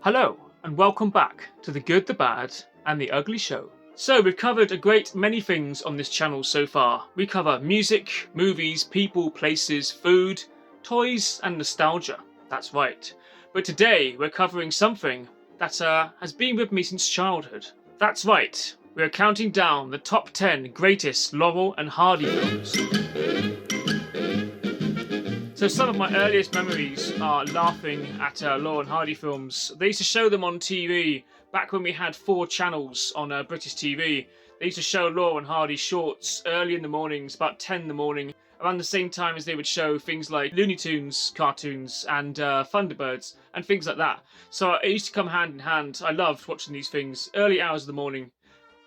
Hello, and welcome back to The Good, the Bad, and the Ugly Show. So, we've covered a great many things on this channel so far. We cover music, movies, people, places, food, toys, and nostalgia. That's right. But today, we're covering something that has been with me since childhood. That's right. We're counting down the top 10 greatest Laurel and Hardy films. So some of my earliest memories are laughing at Laurel and Hardy films. They used to show them on TV back when we had 4 channels on British TV. They used to show Laurel and Hardy shorts early in the mornings, about 10 in the morning, around the same time as they would show things like Looney Tunes cartoons and Thunderbirds and things like that. So it used to come hand in hand. I loved watching these things early hours of the morning.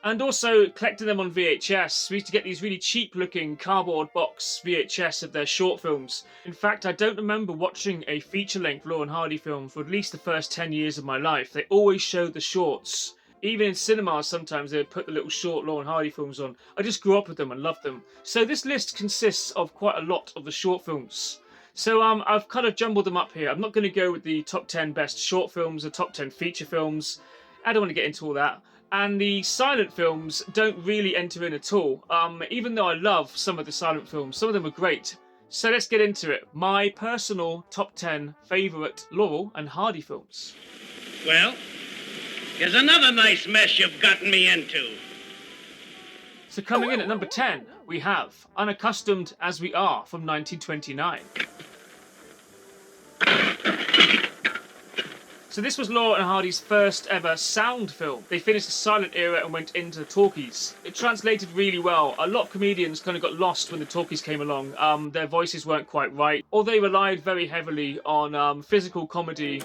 And also collecting them on VHS. We used to get these really cheap looking cardboard box VHS of their short films. In fact, I don't remember watching a feature length Laurel and Hardy film for at least the first 10 years of my life. They always showed the shorts. Even in cinemas sometimes they would put the little short Laurel and Hardy films on. I just grew up with them and loved them. So this list consists of quite a lot of the short films. So I've kind of jumbled them up here. I'm not going to go with the top 10 best short films or top 10 feature films. I don't want to get into all that. And the silent films don't really enter in at all. Even though I love some of the silent films, some of them are great. So let's get into it. My personal top 10 favourite Laurel and Hardy films. Well, here's another nice mess you've gotten me into. So coming in at number 10, we have Unaccustomed As We Are from 1929. So this was Laurel and Hardy's first ever sound film. They finished the silent era and went into the talkies. It translated really well. A lot of comedians kind of got lost when the talkies came along. Their voices weren't quite right, or they relied very heavily on physical comedy.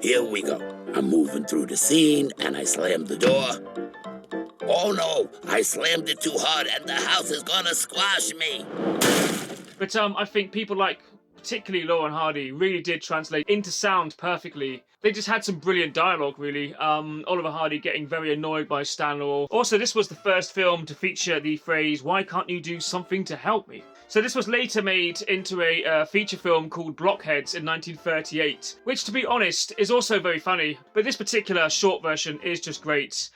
Here we go. I'm moving through the scene and I slammed the door. Oh no, I slammed it too hard and the house is gonna squash me. But I think people like, particularly Laurel and Hardy, really did translate into sound perfectly. They just had some brilliant dialogue, really. Oliver Hardy getting very annoyed by Stan Laurel. Also, this was the first film to feature the phrase, "Why can't you do something to help me?" So this was later made into a feature film called Blockheads in 1938, which, to be honest, is also very funny. But this particular short version is just great.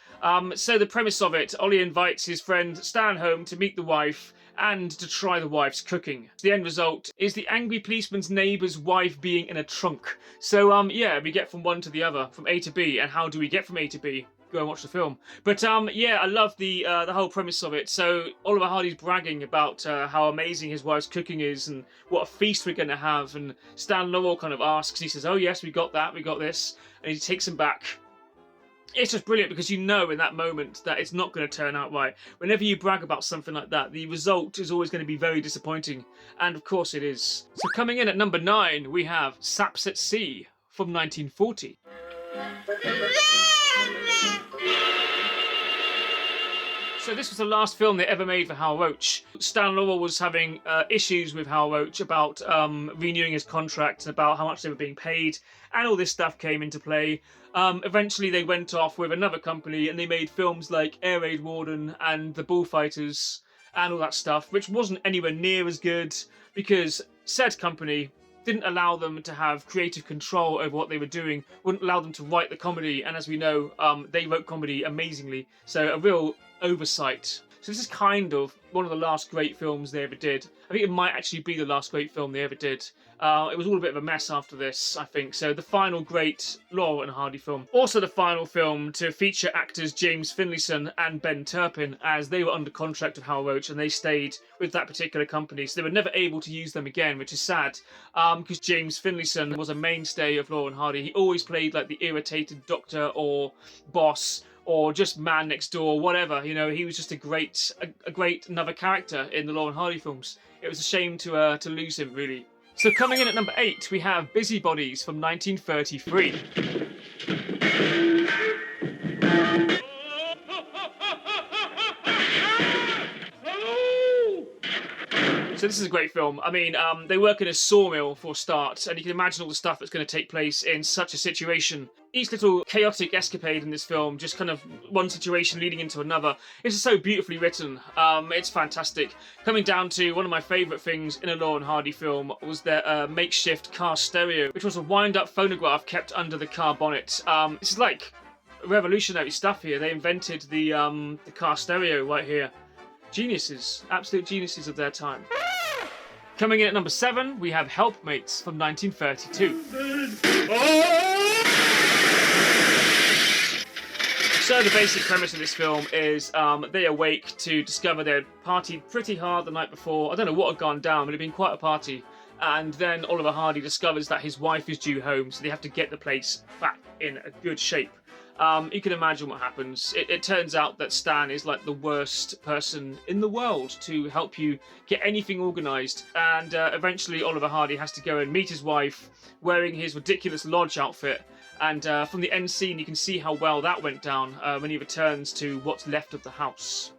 So the premise of it, Ollie invites his friend Stan home to meet the wife and to try the wife's cooking. The end result is the angry policeman's neighbour's wife being in a trunk. So yeah, we get from one to the other, from A to B. And how do we get from A to B? Go and watch the film. But yeah, I love the whole premise of it. So Oliver Hardy's bragging about how amazing his wife's cooking is and what a feast we're going to have. And Stan Laurel kind of asks, he says, "Oh yes, we got that, we got this," and he takes him back. It's just brilliant because you know in that moment that it's not going to turn out right. Whenever you brag about something like that, the result is always going to be very disappointing. And of course it is. So coming in at number 9, we have Saps at Sea from 1940. So this was the last film they ever made for Hal Roach. Stan Laurel was having issues with Hal Roach about renewing his contract, about how much they were being paid, and all this stuff came into play. Eventually they went off with another company and they made films like Air Raid Warden and The Bullfighters and all that stuff, which wasn't anywhere near as good because said company didn't allow them to have creative control over what they were doing, wouldn't allow them to write the comedy, and as we know, they wrote comedy amazingly, so a real oversight. So this is kind of one of the last great films they ever did. I think it might actually be the last great film they ever did. It was all a bit of a mess after this, I think. So the final great Laurel and Hardy film. Also the final film to feature actors James Finlayson and Ben Turpin, as they were under contract with Hal Roach and they stayed with that particular company. So they were never able to use them again, which is sad, because James Finlayson was a mainstay of Laurel and Hardy. He always played like the irritated doctor or boss, or just man next door, whatever. You know, he was just a great another character in the Laurel and Hardy films. It was a shame to lose him, really. So coming in at number 8, we have Busybodies from 1933. So this is a great film. I mean, they work in a sawmill for a start, and you can imagine all the stuff that's going to take place in such a situation. Each little chaotic escapade in this film, just kind of one situation leading into another. It's just so beautifully written. It's fantastic. Coming down to one of my favourite things in a Laurel Hardy film was their makeshift car stereo, which was a wind-up phonograph kept under the car bonnet. This is like revolutionary stuff here. They invented the car stereo right here. Geniuses, absolute geniuses of their time. Coming in at number 7, we have Helpmates from 1932. So the basic premise of this film is they awake to discover they'd partied pretty hard the night before. I don't know what had gone down, but it had been quite a party. And then Oliver Hardy discovers that his wife is due home, so they have to get the place back in a good shape. You can imagine what happens. It turns out that Stan is like the worst person in the world to help you get anything organised. And eventually Oliver Hardy has to go and meet his wife wearing his ridiculous lodge outfit. And from the end scene, you can see how well that went down when he returns to what's left of the house.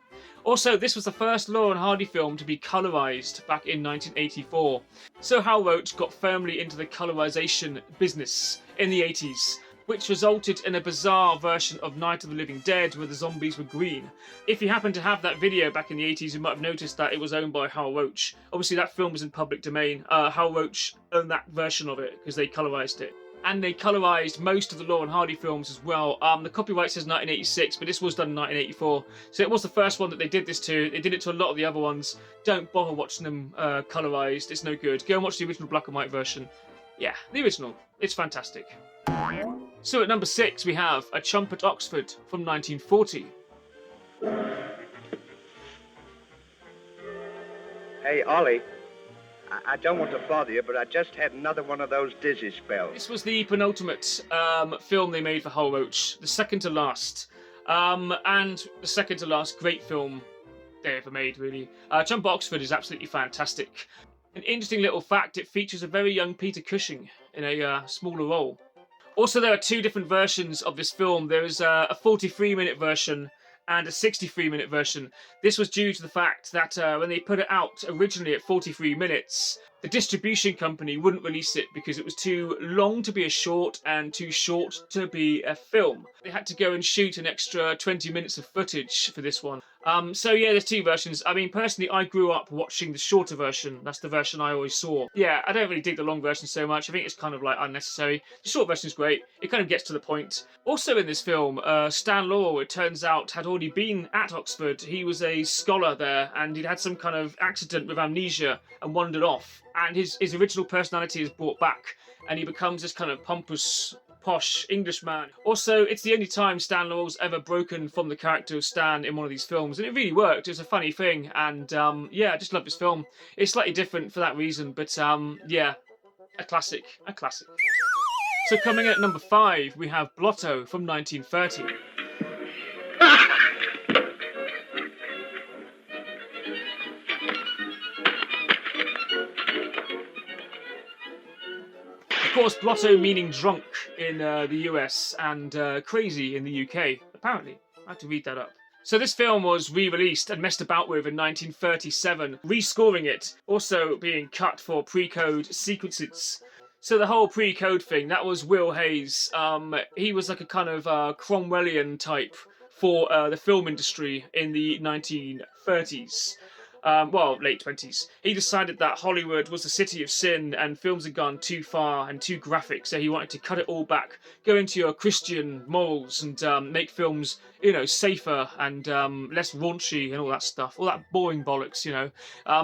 Also, this was the first Laurel Hardy film to be colorised back in 1984. So Hal Roach got firmly into the colorisation business in the 80s. Which resulted in a bizarre version of Night of the Living Dead where the zombies were green. If you happen to have that video back in the 80s, you might have noticed that it was owned by Hal Roach. Obviously that film was in public domain. Hal Roach owned that version of it because they colorised it. And they colorised most of the Laurel Hardy films as well. The copyright says 1986, but this was done in 1984. So it was the first one that they did this to. They did it to a lot of the other ones. Don't bother watching them colorised, it's no good. Go and watch the original black and white version. Yeah, the original. It's fantastic. So at number 6 we have A Chump at Oxford from 1940. Hey, Ollie. I don't want to bother you, but I just had another one of those dizzy spells. This was the penultimate film they made for Hal Roach. The second to last. And the second to last great film they ever made, really. Chump at Oxford is absolutely fantastic. An interesting little fact, it features a very young Peter Cushing in a smaller role. Also, there are 2 different versions of this film. There is a 43-minute version and a 63-minute version. This was due to the fact that when they put it out originally at 43 minutes, the distribution company wouldn't release it because it was too long to be a short and too short to be a film. They had to go and shoot an extra 20 minutes of footage for this one. So yeah, there's 2 versions. I mean, personally, I grew up watching the shorter version. That's the version I always saw. Yeah, I don't really dig the long version so much. I think it's kind of like unnecessary. The short version is great. It kind of gets to the point. Also in this film, Stan Laurel, it turns out, had already been at Oxford. He was a scholar there, and he'd had some kind of accident with amnesia and wandered off. And his original personality is brought back, and he becomes this kind of pompous, posh Englishman. Also, it's the only time Stan Laurel's ever broken from the character of Stan in one of these films, and it really worked. It was a funny thing, and yeah, I just love this film. It's slightly different for that reason, but yeah, a classic, a classic. So coming in at number 5, we have Blotto from 1930. Of course, Blotto meaning drunk in the US and crazy in the UK, apparently. I had to read that up. So this film was re-released and messed about with in 1937, rescoring it, also being cut for pre-code sequences. So the whole pre-code thing, that was Will Hayes. He was like a kind of Cromwellian type for the film industry in the 1930s. Well, late 20s. He decided that Hollywood was the city of sin and films had gone too far and too graphic, so he wanted to cut it all back, go into your Christian morals and make films, you know, safer and less raunchy and all that stuff, all that boring bollocks, you know.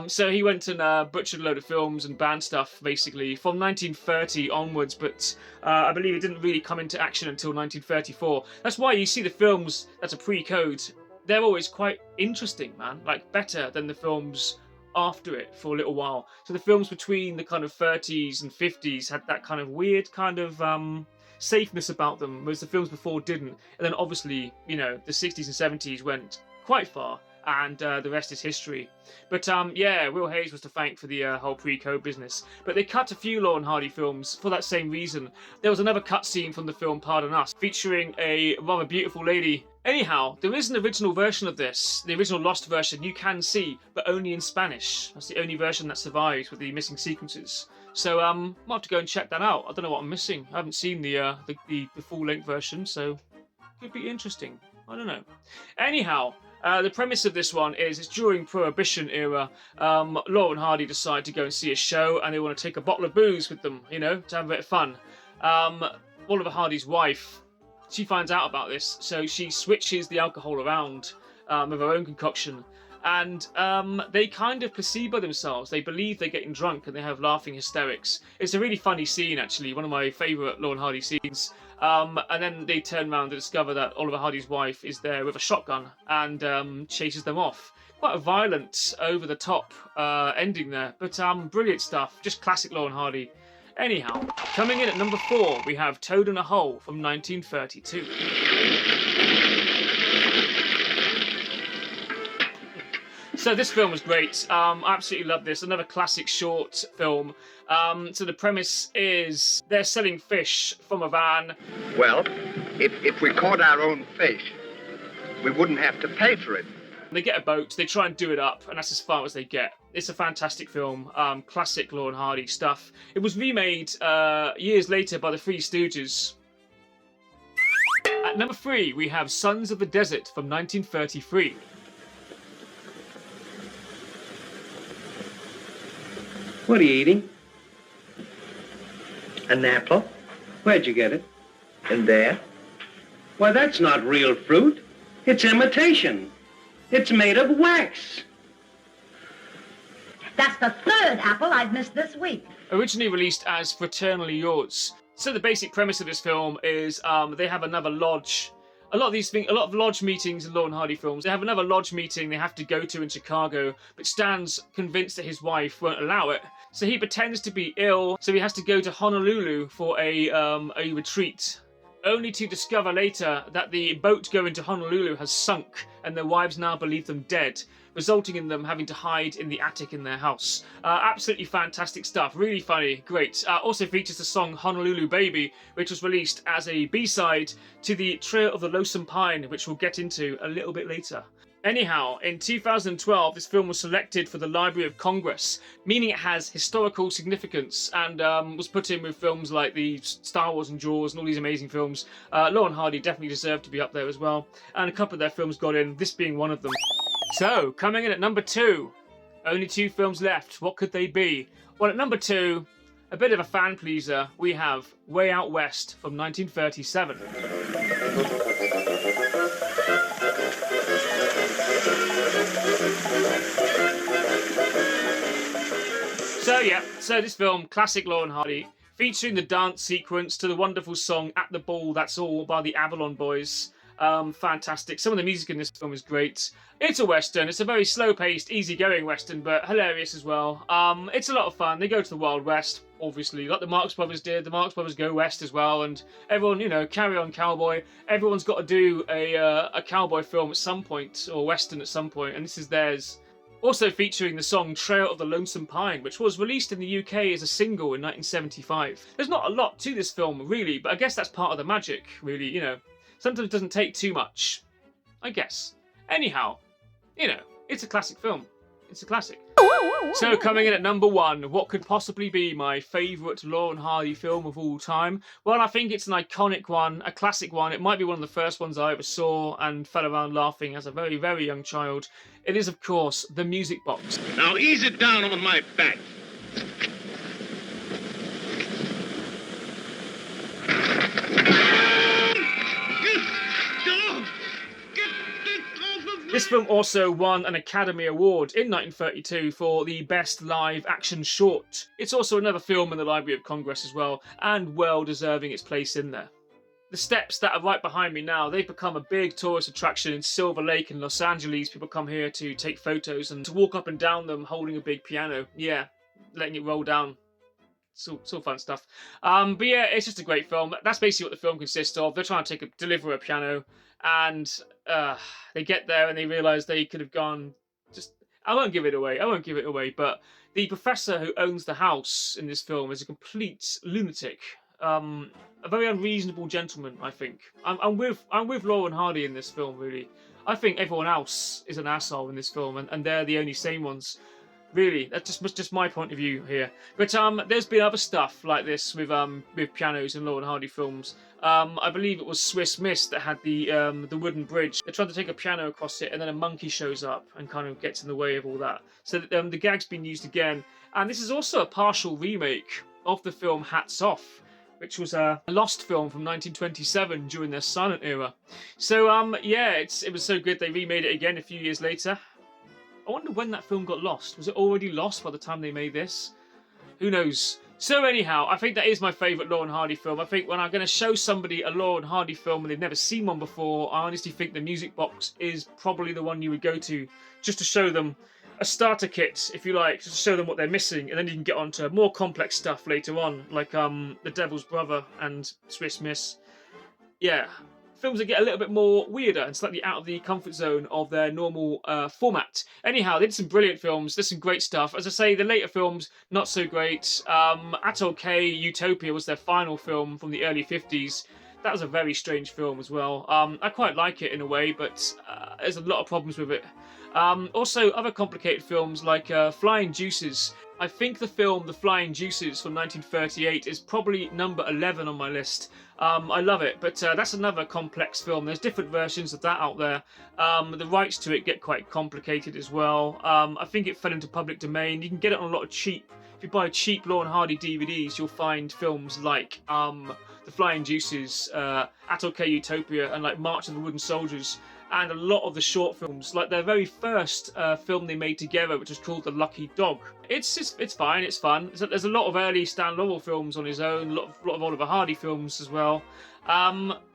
So he went and butchered a load of films and banned stuff, basically, from 1930 onwards, but I believe it didn't really come into action until 1934. That's why you see the films that are pre-code, they're always quite interesting, man. Like, better than the films after it for a little while. So the films between the kind of 30s and 50s had that kind of weird kind of safeness about them, whereas the films before didn't. And then obviously, you know, the 60s and 70s went quite far, and the rest is history. But yeah, Will Hayes was to thank for the whole pre-code business. But they cut a few Laurel Hardy films for that same reason. There was another cut scene from the film Pardon Us, featuring a rather beautiful lady Anyhow, there is an original version of this, the original lost version you can see, but only in Spanish. That's the only version that survives with the missing sequences. So might have to go and check that out. I don't know what I'm missing. I haven't seen the full-length version, so could be interesting. I don't know. Anyhow, the premise of this one is it's during Prohibition era. Laurel Hardy decide to go and see a show, and they want to take a bottle of booze with them, you know, to have a bit of fun. Oliver Hardy's wife, she finds out about this, so she switches the alcohol around with her own concoction. And they kind of placebo themselves. They believe they're getting drunk and they have laughing hysterics. It's a really funny scene, actually, one of my favourite Laurel Hardy scenes. And then they turn around to discover that Oliver Hardy's wife is there with a shotgun and chases them off. Quite a violent, over-the-top ending there, but brilliant stuff. Just classic Laurel Hardy. Anyhow, coming in at number 4, we have Toad in a Hole from 1932. So this film was great. I absolutely love this. Another classic short film. So the premise is they're selling fish from a van. Well, if we caught our own fish, we wouldn't have to pay for it. They get a boat, they try and do it up, and that's as far as they get. It's a fantastic film, classic Laurel Hardy stuff. It was remade years later by the Three Stooges. At number 3, we have Sons of the Desert from 1933. What are you eating? An apple? Where'd you get it? And there? Why, that's not real fruit. It's imitation. It's made of wax. That's the 3rd apple I've missed this week. Originally released as Fraternally Yours. So the basic premise of this film is they have another lodge. A lot of lodge meetings in Laurel Hardy films, they have another lodge meeting they have to go to in Chicago, but Stan's convinced that his wife won't allow it. So he pretends to be ill, so he has to go to Honolulu for a retreat, only to discover later that the boat going to Honolulu has sunk and their wives now believe them dead, resulting in them having to hide in the attic in their house. Absolutely fantastic stuff, really funny, great. Also features the song Honolulu Baby, which was released as a B-side to the Trail of the Lonesome Pine, which we'll get into a little bit later. Anyhow, in 2012, this film was selected for the Library of Congress, meaning it has historical significance, and was put in with films like the Star Wars and Jaws and all these amazing films. Laurel Hardy definitely deserved to be up there as well, and a couple of their films got in, this being one of them. So, coming in at number 2, only 2 films left, what could they be? Well, at number 2, a bit of a fan pleaser, we have Way Out West from 1937. So this film, classic Laurel Hardy, featuring the dance sequence to the wonderful song At the Ball That's All by the Avalon Boys. Fantastic. Some of the music in this film is great. It's a western. It's a very slow-paced, easy-going western, but hilarious as well. It's a lot of fun. They go to the Wild West, obviously, like the Marx Brothers did. The Marx Brothers go west as well, and everyone, you know, carry on cowboy. Everyone's got to do a cowboy film at some point, or western at some point, and this is theirs. Also featuring the song Trail of the Lonesome Pine, which was released in the UK as a single in 1975. There's not a lot to this film, really, but I guess that's part of the magic, really, you know. Sometimes it doesn't take too much, I guess. Anyhow, you know, it's a classic film. It's a classic. So coming in at number 1, what could possibly be my favourite Laurel Hardy film of all time? Well, I think it's an iconic one, a classic one. It might be one of the first ones I ever saw and fell around laughing as a very, very young child. It is, of course, The Music Box. Now ease it down on my back. This film also won an Academy Award in 1932 for the Best Live Action Short. It's also another film in the Library of Congress as well, and well deserving its place in there. The steps that are right behind me now, they've become a big tourist attraction in Silver Lake in Los Angeles. People come here to take photos and to walk up and down them holding a big piano. Yeah, letting it roll down. It's all fun stuff. But yeah, it's just a great film. That's basically what the film consists of. They're trying to deliver a piano, and they get there and they realise they could have gone. I won't give it away. But the professor who owns the house in this film is a complete lunatic. a very unreasonable gentleman. I think I'm with Laurel Hardy in this film. Really, I think everyone else is an asshole in this film, and they're the only sane ones. Really, that's just my point of view here. But there's been other stuff like this with pianos in Laurel Hardy films. I believe it was Swiss Miss that had the wooden bridge. They tried to take a piano across it, and then a monkey shows up and kind of gets in the way of all that. So the gag's been used again, and this is also a partial remake of the film Hats Off, which was a lost film from 1927 during their silent era. So yeah, it was so good they remade it again a few years later. I wonder when that film got lost. Was it already lost by the time they made this? Who knows? So anyhow, I think that is my favourite Laurel Hardy film. I think when I'm going to show somebody a Laurel Hardy film and they've never seen one before, I honestly think the music box is probably the one you would go to, just to show them a starter kit, if you like, just to show them what they're missing, and then you can get on to more complex stuff later on, like The Devil's Brother and Swiss Miss. Yeah. Films that get a little bit more weirder and slightly out of the comfort zone of their normal format. Anyhow, they did some brilliant films. There's some great stuff. As I say, the later films, not so great. At OK, Utopia was their final film from the early 50s. That was a very strange film as well. I quite like it in a way, but there's a lot of problems with it. Also, other complicated films like Flying Juices. I think the film The Flying Juices from 1938 is probably number 11 on my list. I love it, but that's another complex film. There's different versions of that out there. The rights to it get quite complicated as well. I think it fell into public domain. You can get it on a lot of cheap. If you buy cheap Laurel Hardy DVDs, you'll find films like The Flying Juices, At OK Utopia, and like March of the Wooden Soldiers. And a lot of the short films, like their very first film they made together, which was called The Lucky Dog. It's fine, it's fun. There's a lot of early Stan Laurel films on his own, a lot of Oliver Hardy films as well.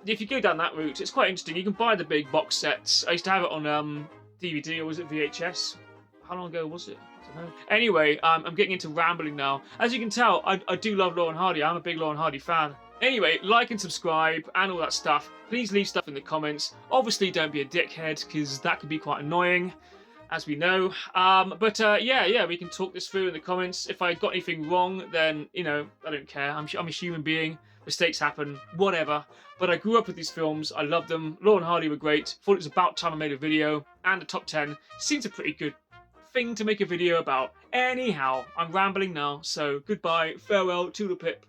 If you go down that route, it's quite interesting. You can buy the big box sets. I used to have it on DVD, or was it VHS? How long ago was it? I don't know. Anyway, I'm getting into rambling now. As you can tell, I do love Laurel Hardy. I'm a big Laurel Hardy fan. Anyway, like and subscribe and all that stuff. Please leave stuff in the comments. Obviously, don't be a dickhead, because that could be quite annoying, as we know. Yeah, we can talk this through in the comments. If I got anything wrong, then, you know, I don't care. I'm a human being. Mistakes happen. Whatever. But I grew up with these films. I loved them. Laurel Hardy were great. Thought it was about time I made a video. And a top 10 seems a pretty good thing to make a video about. Anyhow, I'm rambling now, so goodbye, farewell, toodle pip.